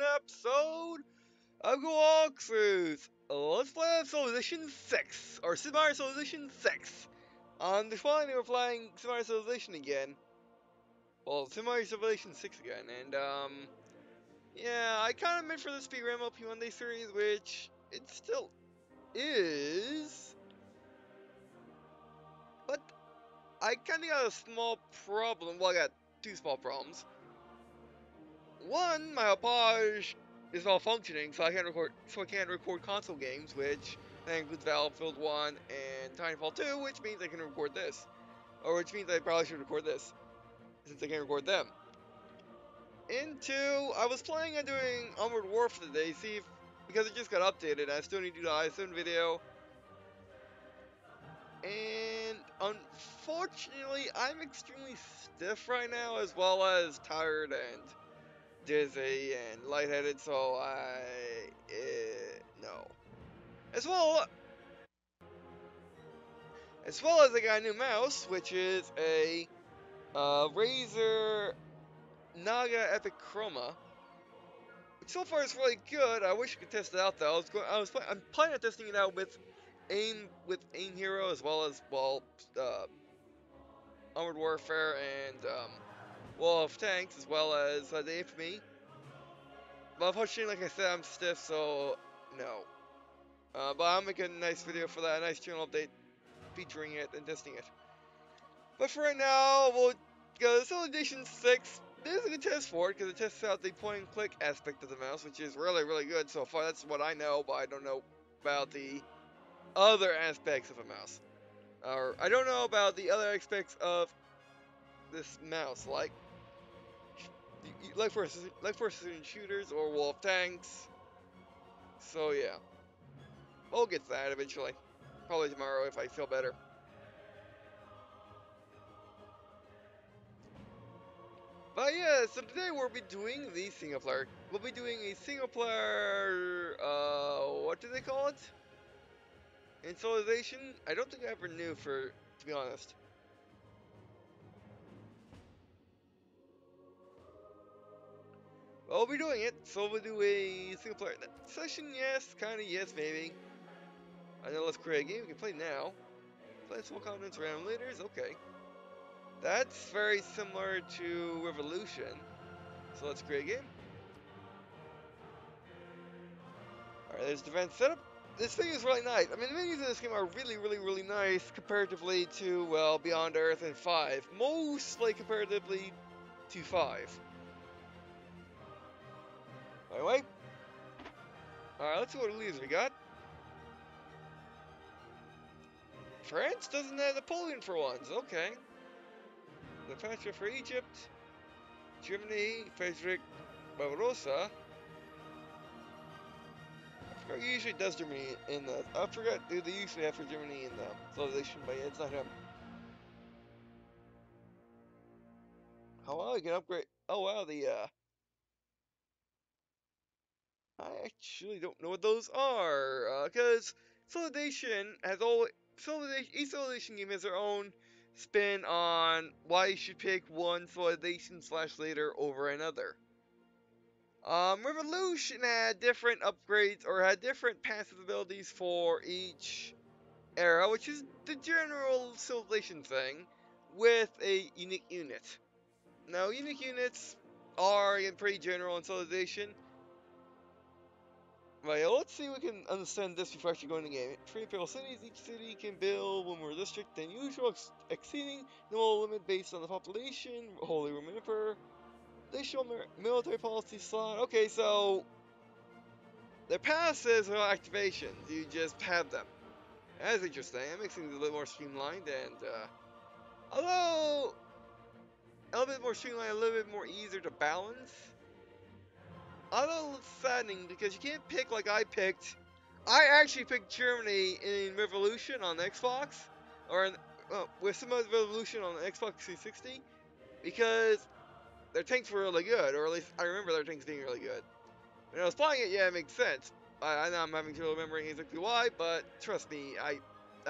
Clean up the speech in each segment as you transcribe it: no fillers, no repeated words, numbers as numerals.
an episode of Go Walkthroughs. Let's play Civilization 6, or Super Mario Civilization 6. On this one, we're playing Super Mario Civilization again. Well, Super Mario Civilization 6 again, and yeah, I kind of meant for this to be a Rambo P1 Day series, which it still is. But I kind of got a small problem. Well, I got two small problems. One, my Alpage is malfunctioning, so I can't record console games, which that includes Battlefield 1 and Titanfall 2, which means I can record this. Or which means I probably should record this, since I can't record them. And two, I was planning on doing Onward Warfare today, because it just got updated, I still need to do the i7 video. And unfortunately, I'm extremely stiff right now, as well as tired and dizzy and lightheaded, so no. As well as I got a new mouse, which is a Razer Naga Epic Chroma, which so far is really good. I wish I could test it out though. I'm planning on testing it out with Aim Hero, as well as Armored Warfare and Wall of Tanks, as well as the Infamy. But unfortunately, like I said, I'm stiff, so no. But I'll make a nice video for that, a nice channel update featuring it and testing it. But for right now, we'll go to Civilization 6. This is a good test for it, because it tests out the point and click aspect of the mouse, which is really, really good so far. That's what I know, but I don't know about the other aspects of a mouse. Or, I don't know about the other aspects of this mouse, like first person shooters or Wall of Tanks. So yeah, we'll get to that eventually. Probably tomorrow if I feel better. But yeah, so today we'll be doing the single player. We'll be doing a single player, what do they call it? In Civilization? I don't think I ever knew, to be honest. But we'll be doing it, so we'll do a single player session, yes, kinda, yes, maybe. I know, let's create a game, we can play now. Play small continents around leaders, okay. That's very similar to Revolution. So let's create a game. Alright, there's defense setup. This thing is really nice. I mean, the menus in this game are really, really, really nice comparatively to, well, Beyond Earth and 5. Mostly comparatively to 5. Anyway. Alright, let's see what leaders we got. France doesn't have Napoleon for once. Okay. The Pasha for Egypt. Germany, Frederick Barbarossa. I forgot he usually does Germany in the. I forgot who they usually have for Germany in the Civilization, but yeah, it's not him. Oh wow, you can upgrade. Oh wow, I actually don't know what those are, cause Civilization has always each Civilization game has their own spin on why you should pick one Civilization / leader over another. Revolution had different upgrades or had different passive abilities for each era, which is the general Civilization thing, with a unique unit. Now, unique units are again pretty general in Civilization. Right, let's see if we can understand this before actually going to the game. Free imperial cities, each city can build one more district than usual, exceeding the limit based on the population, Holy Roman Emperor. Additional military policy slot. Okay, so their passives are activations. You just have them. That's interesting. That makes things a little more streamlined, and although a little bit more streamlined, a little bit more easier to balance. Although it's saddening because you can't pick like I picked. I actually picked Germany in Revolution on Xbox, or with some of Revolution on Xbox 360, because their tanks were really good, or at least I remember their tanks being really good. When I was playing it, yeah, it makes sense. I know I'm having trouble remembering exactly why, but trust me, I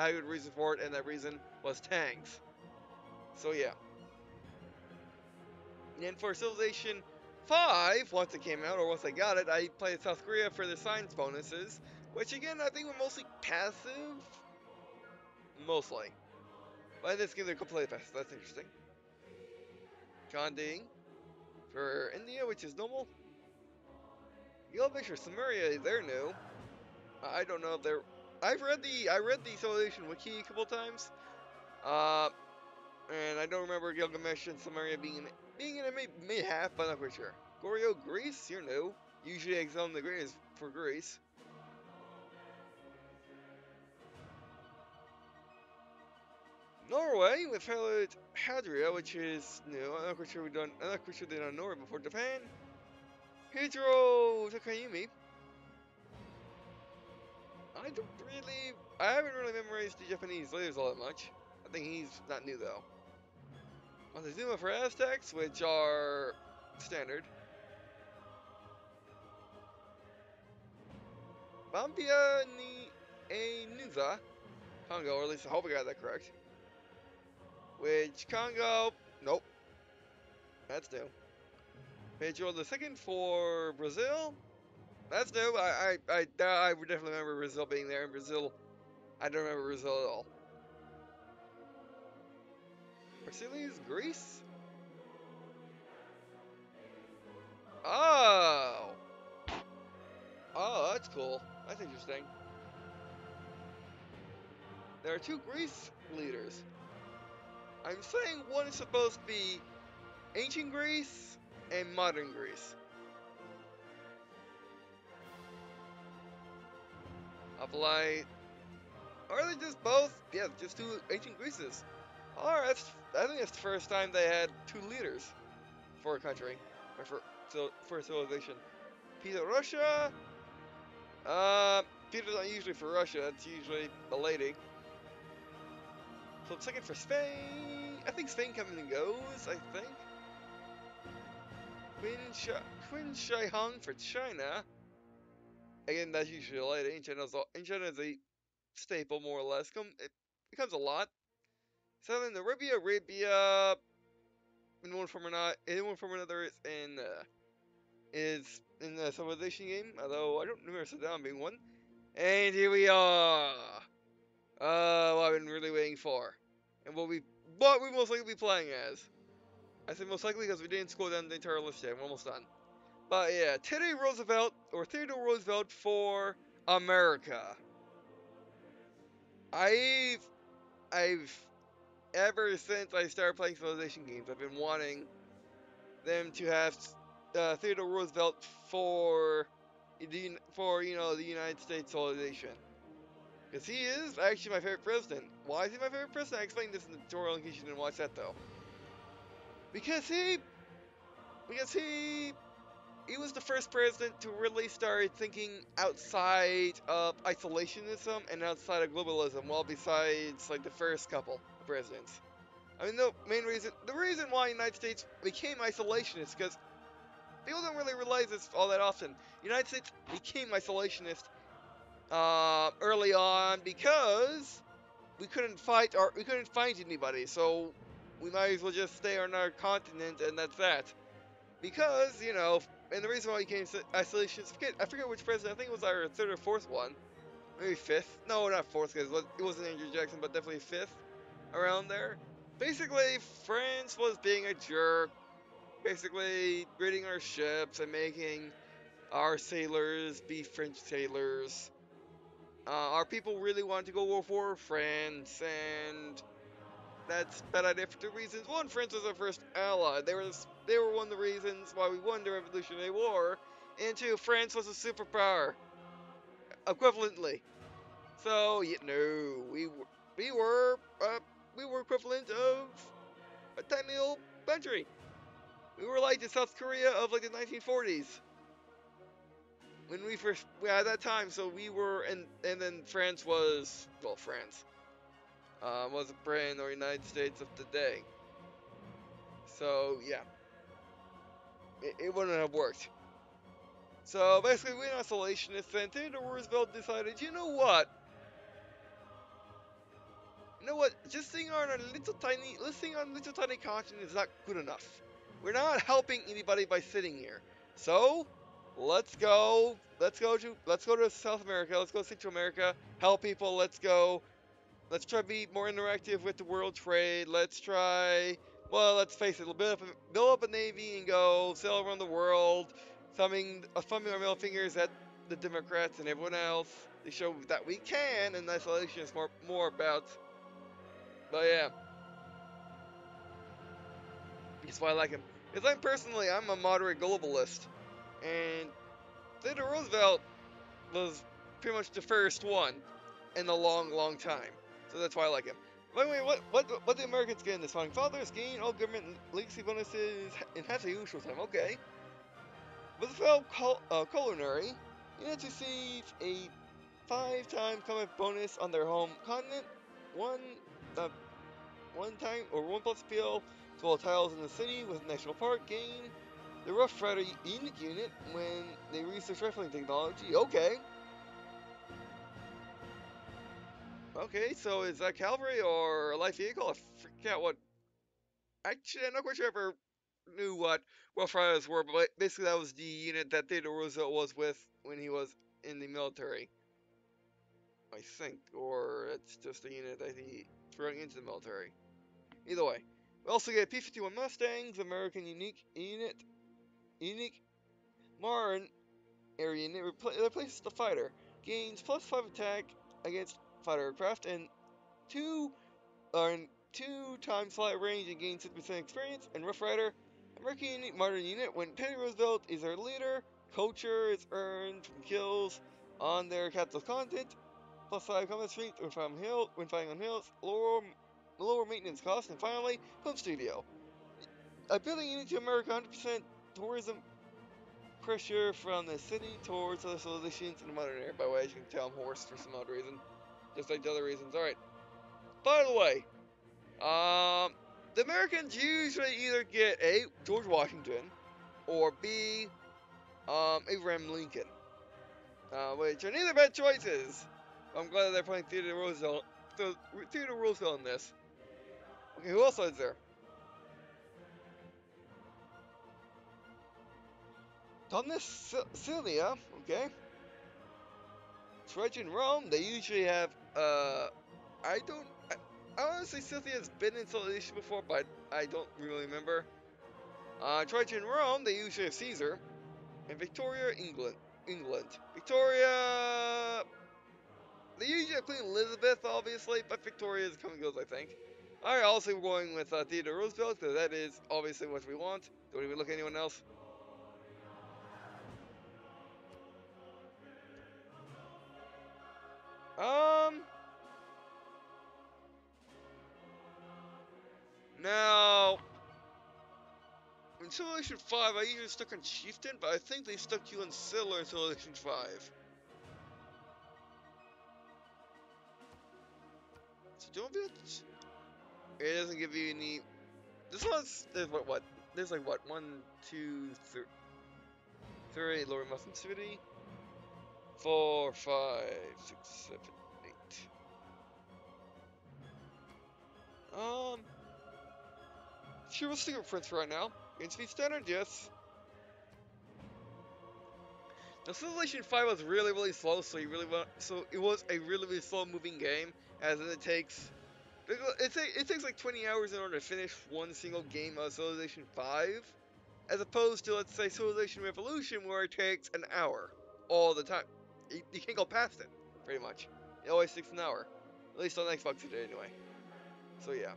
had a good reason for it, and that reason was tanks. So yeah. And for Civilization 5, once it came out, or once I got it, I played South Korea for the science bonuses, which again, I think were mostly passive. Mostly. But in this game, they're completely passive. That's interesting. Gandhi for India, which is normal. Yellow Picture Samaria, they're new. I don't know if they're. I read the Civilization Wiki a couple times. Uh, and I don't remember Gilgamesh and Samaria being in it, may have, but I'm not quite sure. Goryeo, Greece, you're new. Usually Exile in the Green is for Greece. Norway with Pilot Hadria, which is new. I'm not quite sure I'm not quite sure they done Norway before. Japan. Hidro Takayumi. I haven't really memorized the Japanese leaders all that much. I think he's not new though. Montezuma for Aztecs, which are standard. Bambia ni Nuza, Congo, or at least I hope I got that correct. Which Congo, nope, that's new. Pedro the second for Brazil, that's new. I would definitely remember Brazil being there. In Brazil, I don't remember Brazil at all. Brasilis, Greece. Oh, oh, that's cool. That's interesting. There are 2 Greece leaders. I'm saying one is supposed to be ancient Greece and modern Greece. Apply. Or are they just both? Yeah, just 2 ancient Greeces. Alright, I think that's the first time they had 2 leaders for a country. Or for a civilization. Peter Russia. Peter's not usually for Russia, that's usually a lady. So second for Spain. I think Spain comes and goes, I think. Qin Shi Huang for China. Again, that's usually a lady. In China is a staple, more or less. It becomes a lot. Southern Arabia, in one form or another, is in the civilization game. Although I don't remember Saddam being one. And here we are. What I've been really waiting for, and what we most likely be playing as. I say most likely because we didn't scroll down the entire list yet. We're almost done. But yeah, Theodore Roosevelt for America. I've I've ever since I started playing Civilization games, I've been wanting them to have Theodore Roosevelt for the United States Civilization, because he is actually my favorite president. Why is he my favorite president? I explained this in the tutorial in case you didn't watch that though. Because he was the first president to really start thinking outside of isolationism and outside of globalism, well, besides like the first couple of presidents. I mean, the reason why the United States became isolationist, because people don't really realize this all that often. The United States became isolationist early on because we couldn't fight anybody, so we might as well just stay on our continent, and that's that. Because and the reason why we became isolationist, I forget which president. I think it was our 3rd or 4th one, maybe 5th. No, not 4th, because it wasn't Andrew Jackson, but definitely 5th, around there. Basically, France was being a jerk, basically raiding our ships and making our sailors be French sailors. Our people really wanted to go war for France, and that's a bad idea for 2 reasons. One, France was our first ally. They were one of the reasons why we won the Revolutionary War. And 2, France was a superpower, equivalently. So, no, we were equivalent of a tiny little country. We were like the South Korea of like the 1940s. When at that time, so we were, and then France was, well, France was a brand or United States of today. So yeah, it wouldn't have worked. So basically, we're isolationists, and Theodore Roosevelt decided, you know what? Just staying on a little tiny continent is not good enough. We're not helping anybody by sitting here. So let's go to South America. Let's go to Central America. Help people. Let's go. Let's try to be more interactive with the world trade. Let's try. Well, let's face it. Build up a navy and go sail around the world, thumbing our middle fingers at the Democrats and everyone else. They show that we can, and isolation is more about. But yeah, that's why I like him. Because I'm a moderate globalist, and Theodore Roosevelt was pretty much the first one in a long, long time. So that's why I like him. By the way, what the Americans get in this founding fathers gain all government legacy bonuses in half the usual time. Okay. Roosevelt culinary units receive a 5-time combat bonus on their home continent. One uh, one time or 1+ appeal to all tiles in the city with national park gain. The Rough Rider unique unit when they research rifling technology. Okay. Okay, so is that cavalry or a light vehicle? I forget what. Actually, I'm not quite sure I ever knew what Rough Riders were, but basically that was the unit that Theodore Roosevelt was with when he was in the military, I think, or it's just a unit that he threw into the military. Either way, we also get P-51 Mustangs, American unique Marne area unit replaces the fighter, gains +5 attack against fighter aircraft and two on 2 times flight range and gain 6% experience, and Rough Rider, American modern unit, when Teddy Roosevelt is their leader, culture is earned from kills on their capital's content, +5 combat strength when fighting on hills, lower maintenance costs, and finally, home studio. Ability unit to America 100% tourism pressure from the city towards other civilizations in the modern era. By the way, as you can tell, I'm hoarse for some odd reason. Just like the other reasons. Alright. By the way, the Americans usually either get A, George Washington, or B, Abraham Lincoln, which are neither bad choices. I'm glad that they're playing Theodore Roosevelt in this. Okay, who else is there? Thomas Cilia, okay. Trajan Rome, they usually have, I don't, I honestly, Scythia has been in Civilization before, but I don't really remember. Trajan Rome, they usually have Caesar. And Victoria, England. Victoria, they usually have Queen Elizabeth, obviously, but Victoria is coming goes, I think. Alright, also we're going with Theodore Roosevelt, because that is obviously what we want. Don't even look at anyone else. Now, in Civilization 5, I usually stuck on Chieftain, but I think they stuck you on Settler in Civilization 5. So don't be. It doesn't give you any. This one's. There's what? There's like what? 1, 2, 3 lower muscle activity. 4, 5, 6, 7, 8. Sure, we'll stick with Prince right now. Against speed standard, yes. Now, Civilization 5 was really, really slow, so it was a really, really slow moving game, as in it takes like 20 hours in order to finish one single game of Civilization 5, as opposed to, let's say, Civilization Revolution, where it takes an hour all the time. You can't go past it, pretty much. It always takes an hour, at least on Xbox today, anyway. So yeah.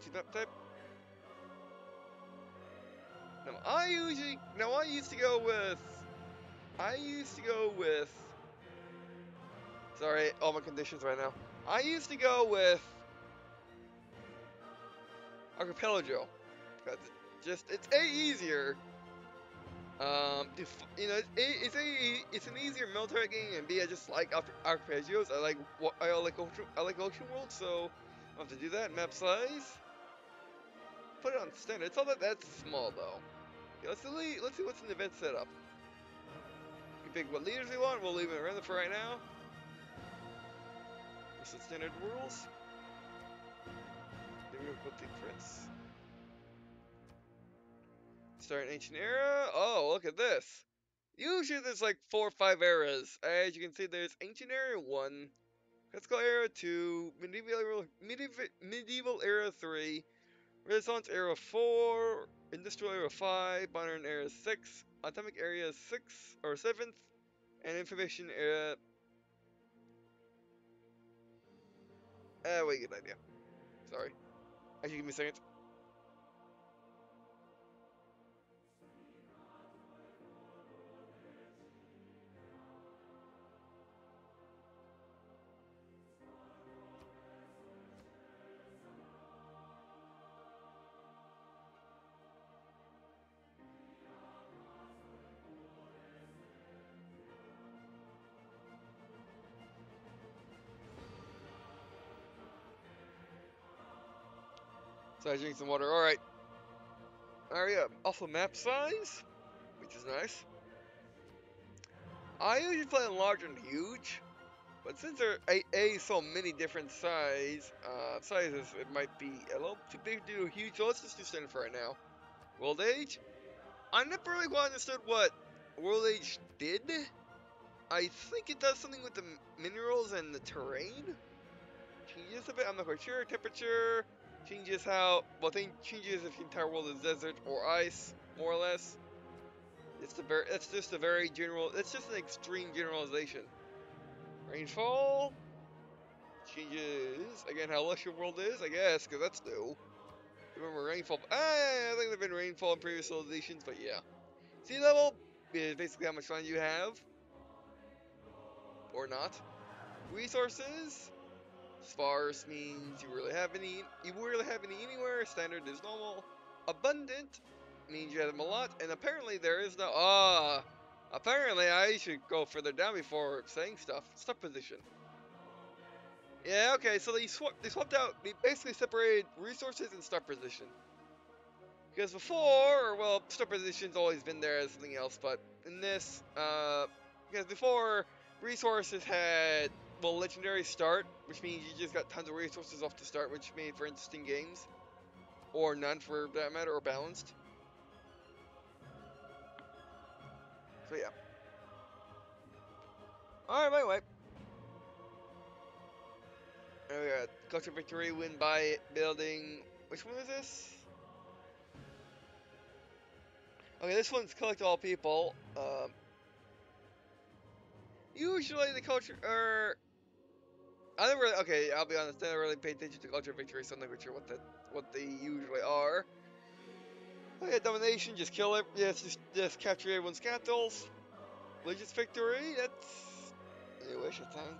See that type? I used to go with. Sorry, all my conditions right now. I used to go with Archipelago, because it's easier. It's an easier military game, and B, I just like arpeggios. I like ocean world, so I'll have to do that. Map size, put it on standard. It's not that small though. Okay, let's see what's in the event setup. We pick what leaders we want. We'll leave it random for right now. This is standard rules. Then we'll put the prince. Start an ancient era. Oh, look at this. Usually there's like 4 or 5 eras. As you can see, there's ancient era 1, classical era 2, medieval era 3, Renaissance era 4, industrial era 5, modern era 6, atomic era 6 or 7th, and information era. Wait, good idea. Sorry. Actually, give me a second. So I drink some water. Alright. Alright, yeah. Also map size, which is nice. I usually play in large and huge, but since there are so many different sizes, it might be a little too big to do huge. So let's just do standard for right now. World Age. I never really quite understood what World Age did. I think it does something with the minerals and the terrain. Changes a bit. I'm not quite sure. Temperature changes how. Well, thing changes if the entire world is desert or ice, more or less. That's just a very general. That's just an extreme generalization. Rainfall changes again how lush your world is, I guess, because that's new. Remember rainfall? I think there've been rainfall in previous civilizations, but yeah. Sea level is basically how much fun you have, or not. Resources. Sparse means you really have any. You really have any anywhere. Standard is normal. Abundant means you have them a lot, and apparently there is no. Apparently I should go further down before saying stuff. Stuff position. Yeah, okay, so they swapped out, they basically separated resources and start position. Because before, well, start position's always been there as something else, but in this, because before, resources had, well, legendary start, which means you just got tons of resources off the start, which made for interesting games. Or none for that matter, or balanced. So yeah. Alright, by the way. Oh yeah, culture victory, win by building, which one is this? Okay, this one's collect all people. Usually the culture, I never really, okay, I'll be honest, I never really pay attention to culture victory, so I'm not sure what they usually are. Oh yeah, domination, just kill it, yeah, just capture everyone's castles. Religious victory, that's, I wish, I think.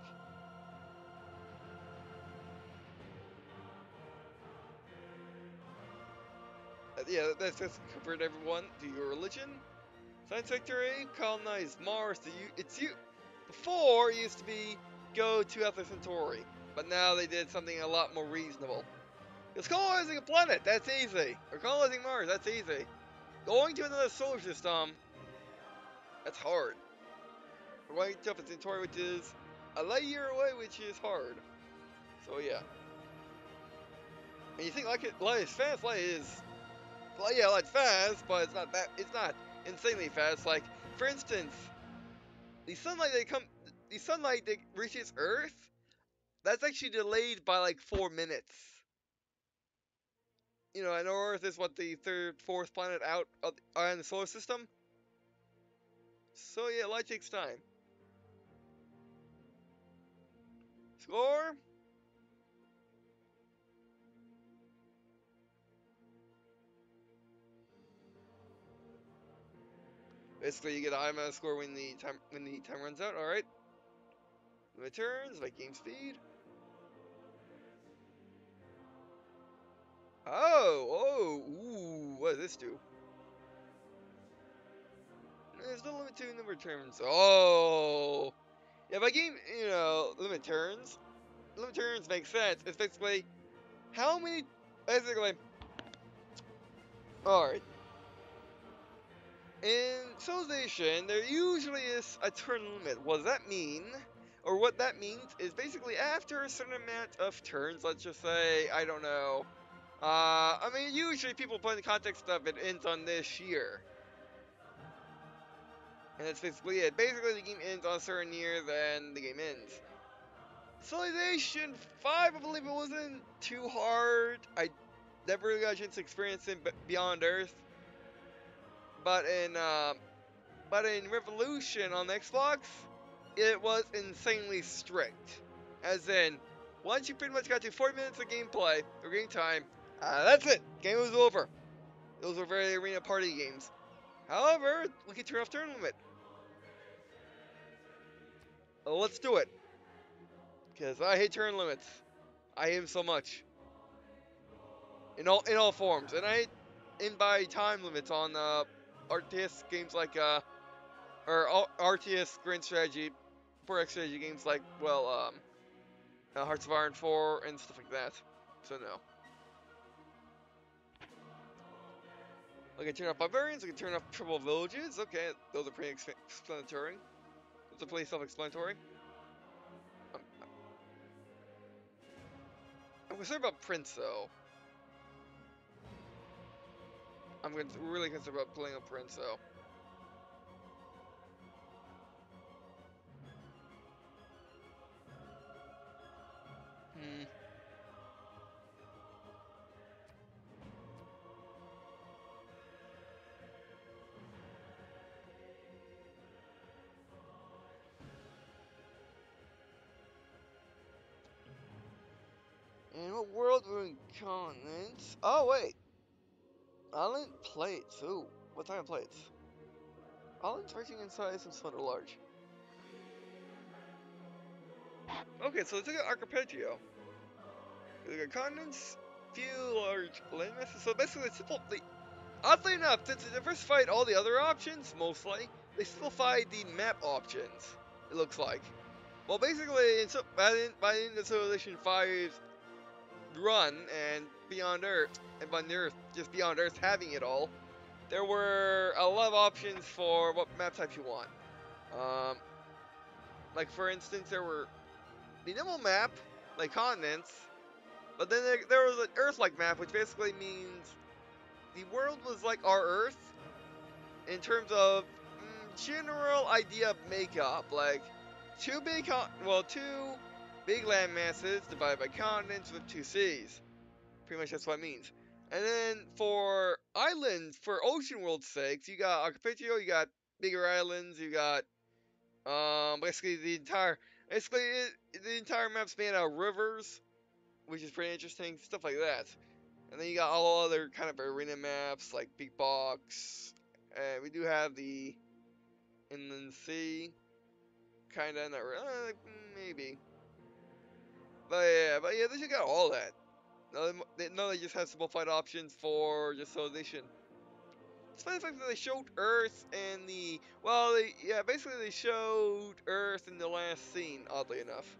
Yeah, that's just convert everyone to your religion. Science victory, colonize Mars, before it used to be, go to Alpha Centauri, but now they did something a lot more reasonable. Because colonizing a planet, that's easy. Or colonizing Mars, that's easy. Going to another solar system, that's hard. We're going to Alpha Centauri, which is a light year away, which is hard. So yeah. And you think light is fast? Yeah, light's fast, but it's not insanely fast. Like, for instance, the sunlight that reaches Earth, that's actually delayed by like 4 minutes. You know, and Earth is what, the fourth planet out in the solar system. So yeah, light takes time. Score. Basically, you get a high amount of score when the time runs out. All right. Limit turns by game speed. Ooh, what does this do? There's no limit to number of turns. Oh, yeah, by game, limit turns. Limit turns make sense. It's basically how many. Basically, all right. In Civilization, there usually is a turn limit. What does that mean? Or what that means is basically after a certain amount of turns, let's just say, I don't know, I mean, usually people put in the context of it ends on this year. And that's basically it. Basically, the game ends on a certain year, then the game ends. Civilization 5, I believe it wasn't too hard. I never really got a chance to experience it Beyond Earth. But in Revolution on Xbox, it was insanely strict. As in, once you pretty much got to 40 minutes of gameplay, or game time, that's it. Game was over. Those were very arena party games. However, we can turn off turn limit. Let's do it. Because I hate turn limits. I hate them so much. In all forms. And I hate by time limits on RTS games like or RTS Grand Strategy, 4X strategy games like Hearts of Iron 4 and stuff like that. So no. I can turn off barbarians. I can turn off trouble villages. Okay, those are pretty explanatory. Those are pretty self-explanatory. I'm, I'm concerned about Prince though. I'm really concerned about playing a Prince though. Hmm. In what world are we in continents? Oh wait, island plates. Ooh, what type of plates? Islands ranging in size from small to large. Okay, so let's look at archipelago. Look at continents, few large landmasses. So basically, it's simple. Oddly enough, since they diversified all the other options, mostly, they simplified the map options. It looks like. Well, basically, by the end of Civilization 5's run and Beyond Earth, just Beyond Earth having it all, there were a lot of options for what map types you want. Like for instance, there were the normal map, like continents, but then there was an Earth-like map, which basically means the world was like our Earth in terms of general idea of makeup, like two big land masses divided by continents with two seas. Pretty much that's what it means. And then for islands, for ocean world's sakes, you got archipelago, you got bigger islands, you got basically the entire map's made out of rivers, which is pretty interesting, stuff like that. And then you got all other kind of arena maps like Big Box. And we do have the Inland Sea, kinda, not really, maybe. But yeah, they just got all that. No, they just have simplified options for just Civilization. Despite the fact that they showed Earth and basically they showed Earth in the last scene, oddly enough.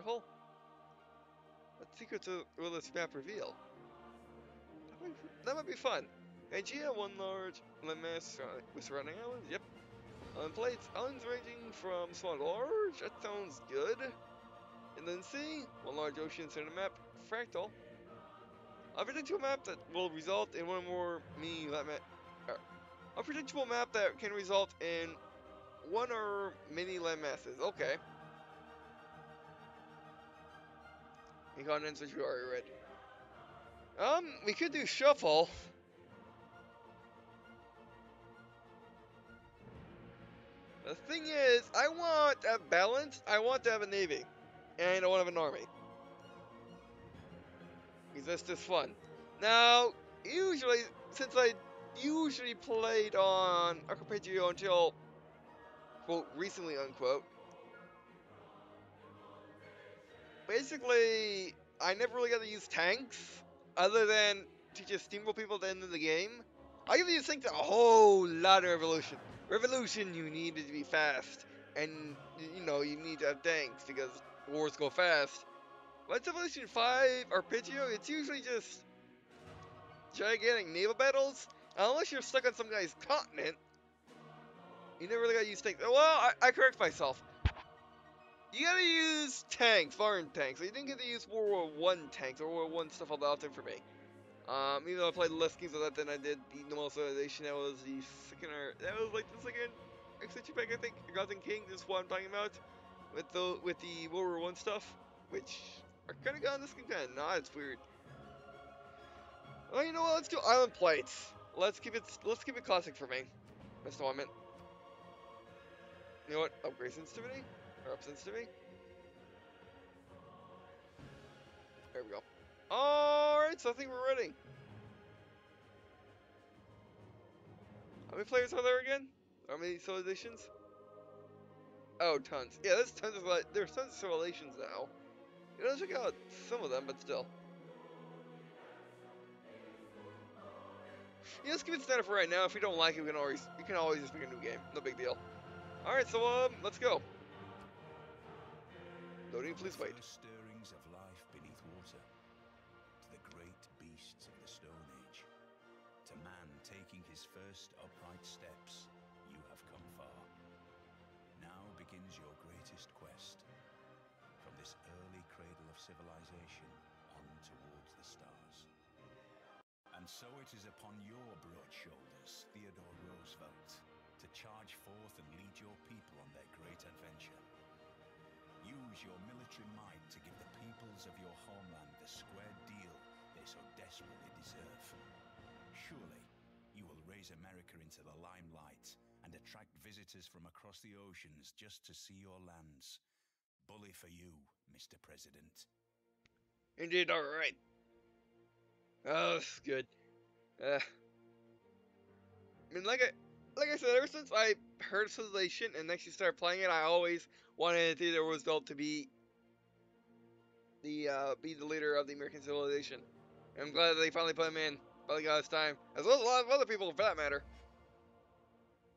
Cool. What secrets will this map reveal? That might be fun. Aegea, one large landmass with surrounding islands. Yep. Island plates, islands ranging from small to large. That sounds good. And then sea, one large ocean center map. Fractal. Unpredictable map that will result in one or more mini landmass. Unpredictable map that can result in one or many landmasses. Okay. You got an answer you already read. We could do shuffle. The thing is, I want a balance. I want to have a navy, and I want to have an army. Because that's just fun. Now, since I usually played on archipelago until, quote, recently, unquote, basically, I never really got to use tanks, other than to just steamroll people at the end of the game. I get to use tanks a whole lot of Revolution. Revolution, you needed to be fast, and, you need to have tanks, because wars go fast. But Civilization 5 arpeggio, it's usually just gigantic naval battles. Unless you're stuck on some guy's continent, you never really gotta use tanks. Well, I correct myself. You gotta use tanks, foreign tanks. So you didn't get to use World War One tanks or World War One stuff all that often for me. Even though I played less games of that than I did the normal civilization, that was the second or that was like the second expansion pack I think. Gods and King, this is what I'm talking about. With the World War One stuff, which are kinda gone this game kinda not, it's weird. Oh, you know what, let's do island plates. Let's keep it classic for me. That's what I meant. You know what? Upgrade sensitivity? Or up sensitivity? There we go. Alright, so I think we're ready. How many players are there again? How many civilizations? Oh, tons. Yeah, there's tons of civilizations now. You know, check out some of them, but still. Yeah, let's keep it standard for right now. If we don't like it, we can always just make a new game. No big deal. Alright, so let's go. Loading, please wait. The stirrings of life beneath water, to the great beasts of the Stone Age, to man taking his first upright steps, you have come far. Now begins your greatest quest, from this early cradle of civilization on towards the stars. And so it is upon your broad shoulders, Theodore Roosevelt, to charge forth and lead your people on their great adventure. Use your military might to give the peoples of your homeland the square deal they so desperately deserve. Surely, you will raise America into the limelight and attract visitors from across the oceans just to see your lands. Bully for you, Mr. President. Indeed, alright. Oh, this is good. I mean, like I said, ever since I heard of Civilization and actually started playing it, I always wanted Theodore Roosevelt to be the leader of the American civilization. And I'm glad that they finally put him in. Finally got his time, as well as a lot of other people, for that matter.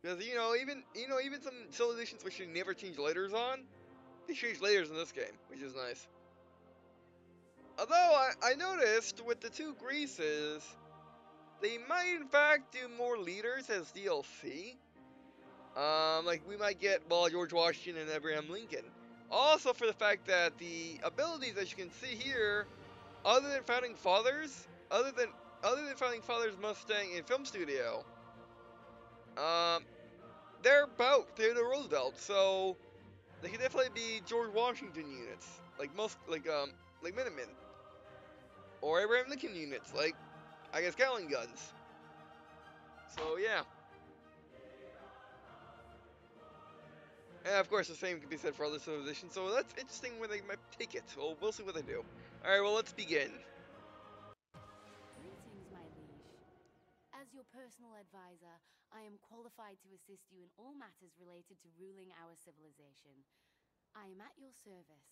Because even some civilizations which you never change leaders on, they change leaders in this game, which is nice. Although I noticed with the two Greases, they might in fact do more leaders as DLC. Like we might get George Washington and Abraham Lincoln. Also for the fact that the abilities, as you can see here, other than Founding Fathers Mustang and Film Studio, um, they're about Theodore Roosevelt, so they could definitely be George Washington units, like Minutemen, or Abraham Lincoln units, like I guess Gatling guns. So yeah. And of course, the same can be said for other civilizations, so that's interesting where they might take it. So we'll see what they do. Alright, well, let's begin. Greetings, my liege. As your personal advisor, I am qualified to assist you in all matters related to ruling our civilization. I am at your service.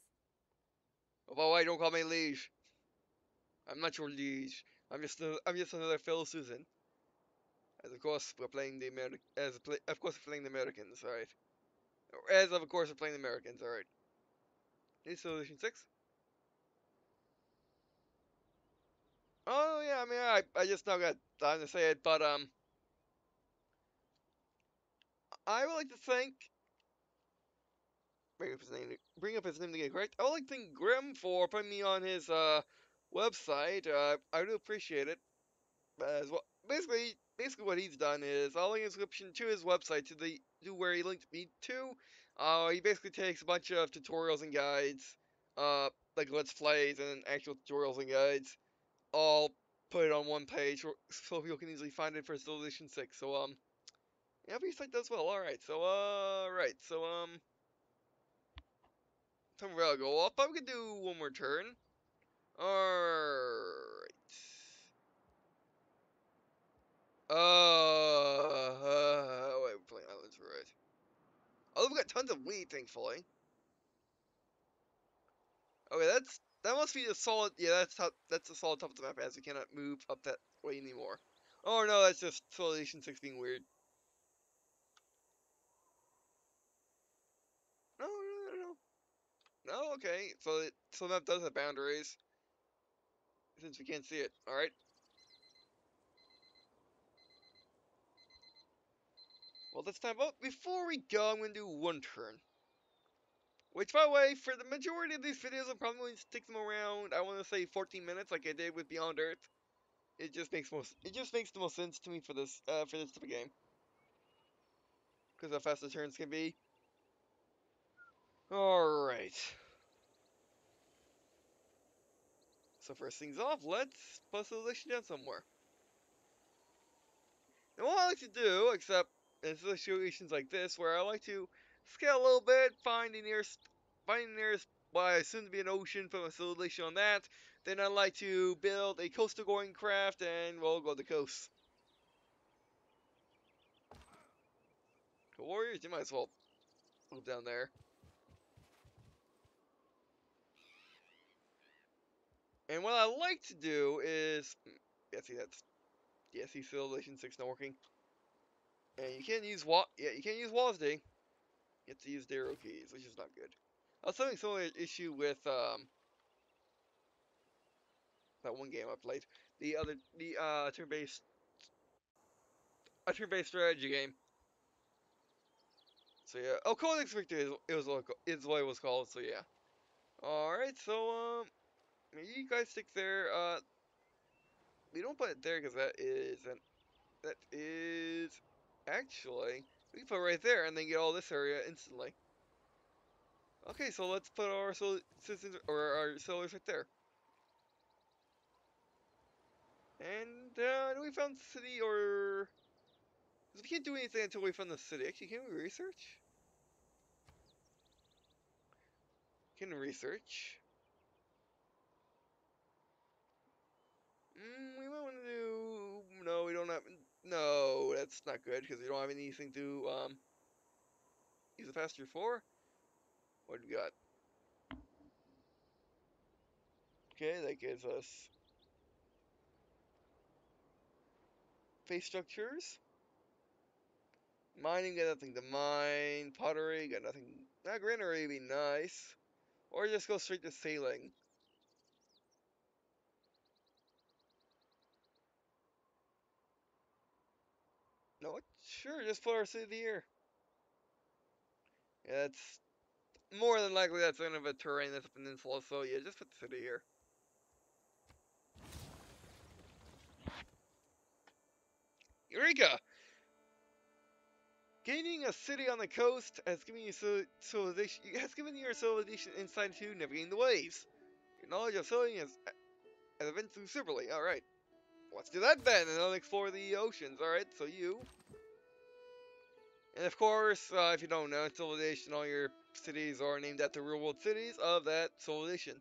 Oh, why don't call me liege? I'm not your liege. I'm just another fellow Susan. As of course we're playing the of course we're playing the Americans, alright. As of course we're playing the Americans, alright. Is Civilization 6? Oh yeah, I mean I just now got time to say it, but I would like to thank bring up his name again, correct? I would like to thank Grim for putting me on his website. I do appreciate it. As well, basically what he's done is I'll link a description to his website to where he linked me to. He basically takes a bunch of tutorials and guides, like let's plays and actual tutorials and guides, all put it on one page so people can easily find it for Civilization 6. So yeah, his site does well. All right, so time for go up. I'm gonna do one more turn. All right. Wait, we're playing islands, right? Oh, we've got tons of wheat, thankfully. Okay, that must be a solid. Yeah, that's a solid top of the map, as we cannot move up that way anymore. Oh no, that's just Civilization 6 being weird. No, no, no, no. No, okay. So the map does have boundaries, since we can't see it. All right. Well, this time, before we go, I'm gonna do one turn. Which, by the way, for the majority of these videos, I'm probably going to take them around, I want to say 14 minutes, like I did with Beyond Earth. It just makes the most sense to me for this type of game, because how fast the turns can be. All right. So first things off, let's put the solution down somewhere. And what I like to do, except in situations like this, where I like to scale a little bit, find the nearest, what I assume to be an ocean, put my civilization on that. Then I like to build a coastal going craft, and we'll go to the coast. The warriors, you might as well move down there. And what I like to do is, yeah, see, civilization 6 not working. And you can't use you can't use WASD. You have to use the arrow keys, which is not good. I was having some issue with that one game I played, the turn-based strategy game. So yeah, oh, Codex Victor is what it was called. So yeah. All right, so you guys stick there. We don't put it there because that is actually we can put it right there and then get all this area instantly. Okay, so let's put our citizens or our settlers right there. And do we found the city or? Because we can't do anything until we found the city. Actually, can we research? Can research. We might want to do. No, we don't have. No, that's not good because we don't have anything to use the pasture for. What do we got? Okay, that gives us face structures. Mining, got nothing to mine. Pottery, got nothing. That granary would be nice. Or just go straight to sailing. No, sure, just put our city here. Yeah, that's more than likely that's kind of a terrain that's a peninsula, so yeah, just put the city here. Eureka! Gaining a city on the coast has given you your civilization insight to navigating the waves. Your knowledge of sailing has advanced considerably. Alright. Let's do that then, and then explore the oceans. Alright, so you. And of course, if you don't know, civilization, all your cities are named after real world cities of that civilization.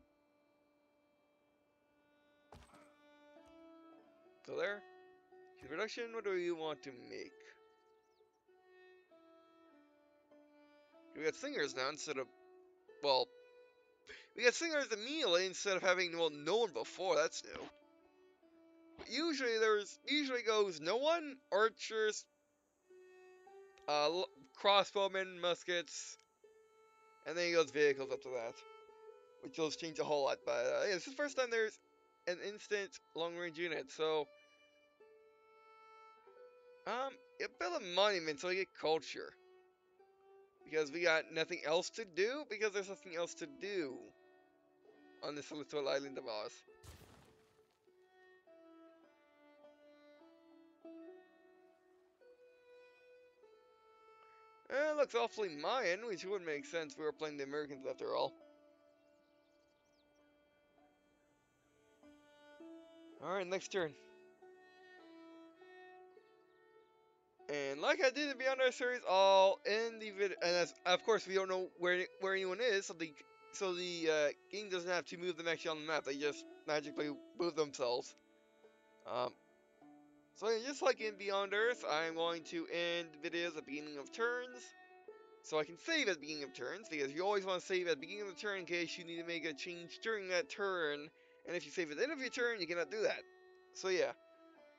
So there. Production, what do you want to make? We got singers now instead of, well, we got singers immediately instead of having, well, no one before. That's new. Usually goes no one, archers, crossbowmen, muskets, and then he goes vehicles up to that. Which those change a whole lot, but yeah, this is the first time there's an instant long-range unit, so yeah, build a monument so we get culture. Because we got nothing else to do, because there's nothing else to do on this little island of ours. It looks awfully Mayan, which would make sense. We were playing the Americans after all. Alright, next turn. And like I did in Beyond Our series, I'll end the video. And of course, we don't know where anyone is, so the game doesn't have to move them actually on the map. They just magically move themselves. Um, so yeah, just like in Beyond Earth, I'm going to end videos at the beginning of turns. So I can save at the beginning of turns, because you always want to save at the beginning of the turn in case you need to make a change during that turn. And if you save at the end of your turn, you cannot do that. So yeah.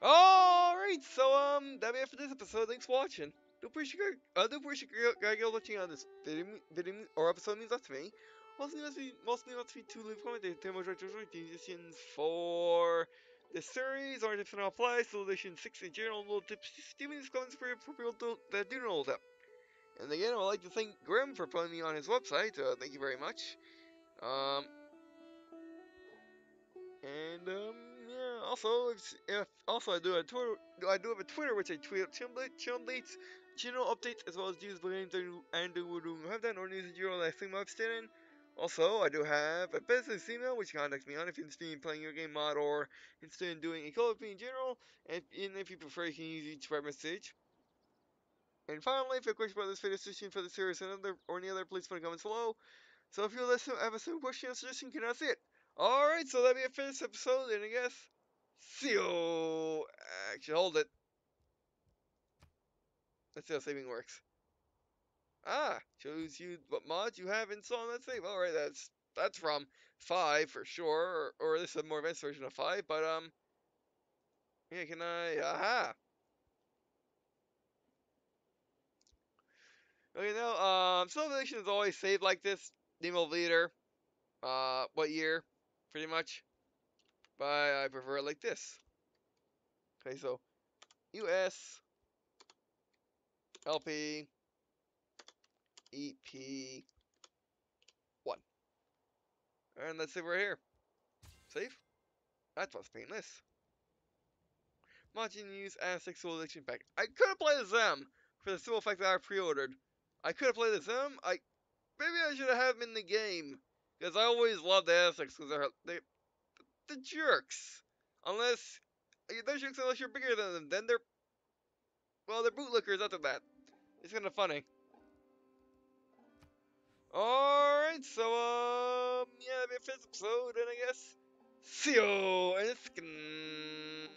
Alright, so that'll be it for this episode. Thanks for watching. Do appreciate you guys watching on this video or episode means that to me. Most means that to me to leave a comment and tell me what your suggestions for this series or if it applies to edition 6 in general, little tips, just give me these comments for people that do know that. And again, I would like to thank Grim for putting me on his website. Thank you very much. Um, yeah. Also, if also I do have a Twitter which I tweet out channel updates, channel updates, as well as news games and do have that or news in general that I think I'm interested in. Also, I do have a business email which you can contact me on if you're interested in playing your game mod or interested in doing a call with me in general. And if you prefer, you can use each web message. And finally, if you have a question about this video suggestion for the series or any other, please put in the comments below. So if you have a simple question or suggestion, you can ask it. Alright, so that'll be it for this episode, and I guess, see you. Actually, hold it. Let's see how saving works. Shows you what mods you have installed on that save. Alright, that's from 5 for sure, or this is a more advanced version of 5, but, yeah, can I, aha! Okay, now, Civilization is always saved like this. Name of leader, what year, pretty much, but I prefer it like this. Okay, so, US, LP, EP1. And let's save right here. Save? That was painless. Watching use Aztec Civilization Pack. I could have played as them for the simple fact that I pre-ordered. I could have played as them. Maybe I should have had them in the game. Because I always loved the Aztecs because the jerks. They're jerks unless you're bigger than them. Then they're bootlickers after that. It's kind of funny. Alright, so, yeah, that'll be it for this episode, and I guess, see you in a second.